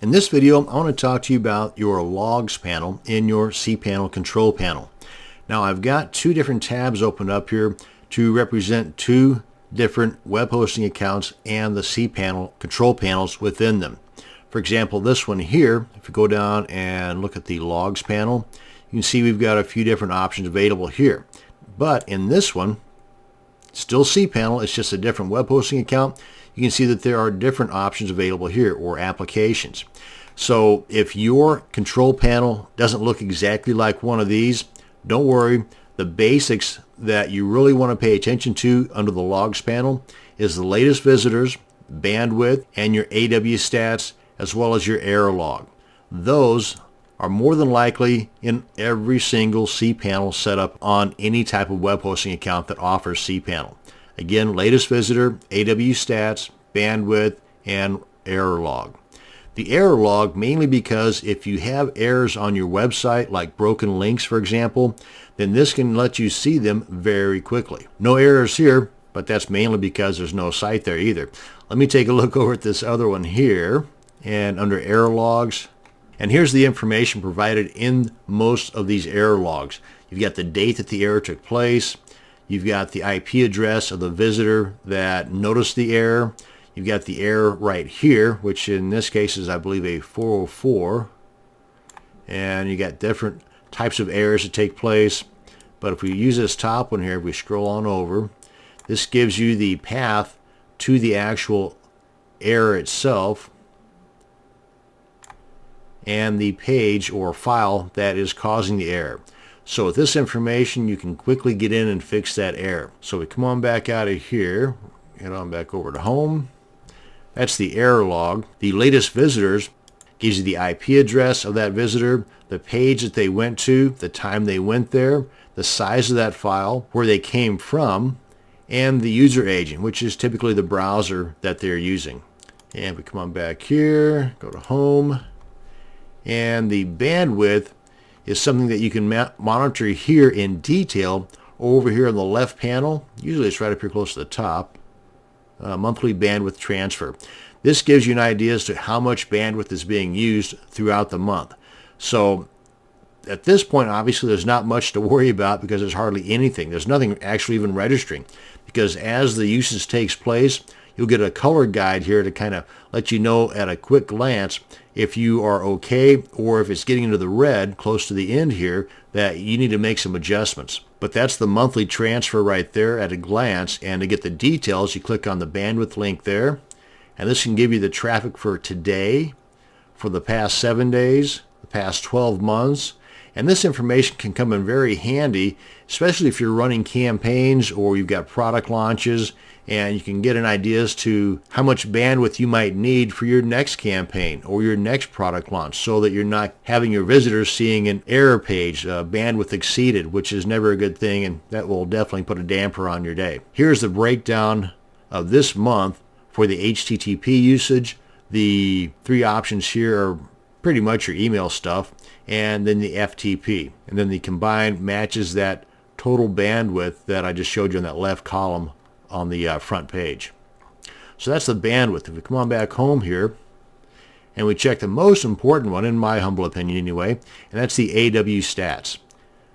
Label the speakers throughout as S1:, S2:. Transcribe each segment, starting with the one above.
S1: In this video, I want to talk to you about your logs panel in your cPanel control panel. Now I've got two different tabs opened up here to represent two different web hosting accounts and the cPanel control panels within them. For example, this one here, if you go down and look at the logs panel, you can see we've got a few different options available here. But in this one, still cPanel, it's just a different web hosting account. You can see that there are different options available here, or applications. So if your control panel doesn't look exactly like one of these, don't worry. The basics that you really want to pay attention to under the logs panel is the latest visitors, bandwidth, and your AW stats, as well as your error log. Those are more than likely in every single cPanel setup on any type of web hosting account that offers cPanel. Again, latest visitor, AW stats, bandwidth, and error log. The error log mainly because if you have errors on your website, like broken links for example, then this can let you see them very quickly. No errors here, but that's mainly because there's no site there either. Let me take a look over at this other one here, and under error logs, and here's the information provided in most of these error logs. You've got the date that the error took place. You've got the IP address of the visitor that noticed the error. You've got the error right here, which in this case is, I believe, a 404. And you got different types of errors that take place. But if we use this top one here, if we scroll on over, this gives you the path to the actual error itself and the page or file that is causing the error. So with this information, you can quickly get in and fix that error. So we come on back out of here, head on back over to home. That's the error log. The latest visitors gives you the IP address of that visitor, the page that they went to, the time they went there, the size of that file, where they came from, and the user agent, which is typically the browser that they're using. And we come on back here, go to home, and the bandwidth is something that you can monitor here in detail over here on the left panel. Usually it's right up here close to the top. Monthly bandwidth transfer. This gives you an idea as to how much bandwidth is being used throughout the month. So at this point, obviously, there's not much to worry about because there's hardly anything. There's nothing actually even registering, because as the usage takes place, you'll get a color guide here to kind of let you know at a quick glance if you are okay, or if it's getting into the red close to the end here, that you need to make some adjustments. But that's the monthly transfer right there at a glance, and to get the details, you click on the bandwidth link there, and this can give you the traffic for today, for the past 7 days, the past 12 months, and this information can come in very handy, especially if you're running campaigns or you've got product launches, and you can get an idea as to how much bandwidth you might need for your next campaign or your next product launch, so that you're not having your visitors seeing an error page, bandwidth exceeded, which is never a good thing, and that will definitely put a damper on your day. Here's the breakdown of this month for the HTTP usage. The three options here are pretty much your email stuff, and then the FTP, and then the combined matches that total bandwidth that I just showed you on that left column on the front page. So that's the bandwidth. If we come on back home here and we check the most important one, in my humble opinion anyway, and that's the AW stats.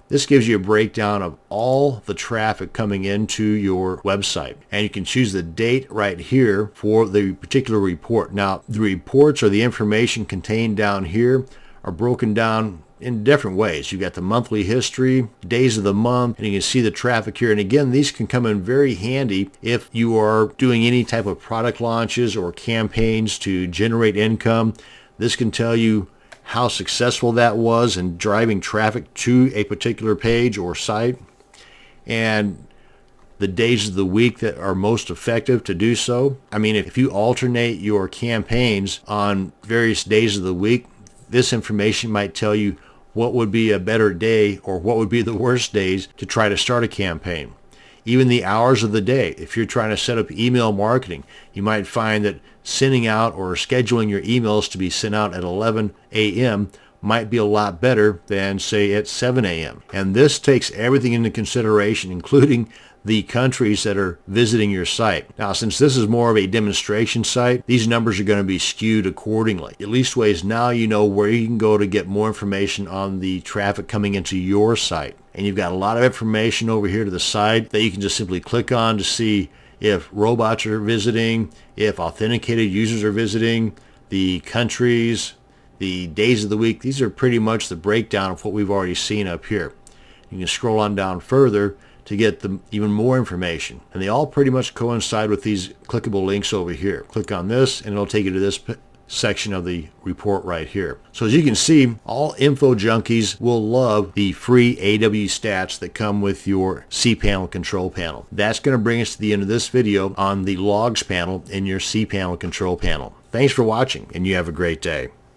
S1: This gives you a breakdown of all the traffic coming into your website, and you can choose the date right here for the particular report. Now, the reports or the information contained down here are broken down in different ways. You've got the monthly history, days of the month, and you can see the traffic here. And again, these can come in very handy if you are doing any type of product launches or campaigns to generate income. This can tell you how successful that was in driving traffic to a particular page or site, and the days of the week that are most effective to do so. I mean, if you alternate your campaigns on various days of the week, this information might tell you what would be a better day or what would be the worst days to try to start a campaign. Even the hours of the day. If you're trying to set up email marketing, you might find that sending out or scheduling your emails to be sent out at 11 a.m. might be a lot better than, say, at 7 a.m. And this takes everything into consideration, including the countries that are visiting your site. Now, since this is more of a demonstration site, these numbers are going to be skewed accordingly. At least ways now you know where you can go to get more information on the traffic coming into your site. And you've got a lot of information over here to the side that you can just simply click on to see if robots are visiting, if authenticated users are visiting, the countries, the days of the week. These are pretty much the breakdown of what we've already seen up here. You can scroll on down further to get even more information. And they all pretty much coincide with these clickable links over here. Click on this and it'll take you to this section of the report right here. So as you can see, all info junkies will love the free AW stats that come with your cPanel control panel. That's going to bring us to the end of this video on the logs panel in your cPanel control panel. Thanks for watching and you have a great day.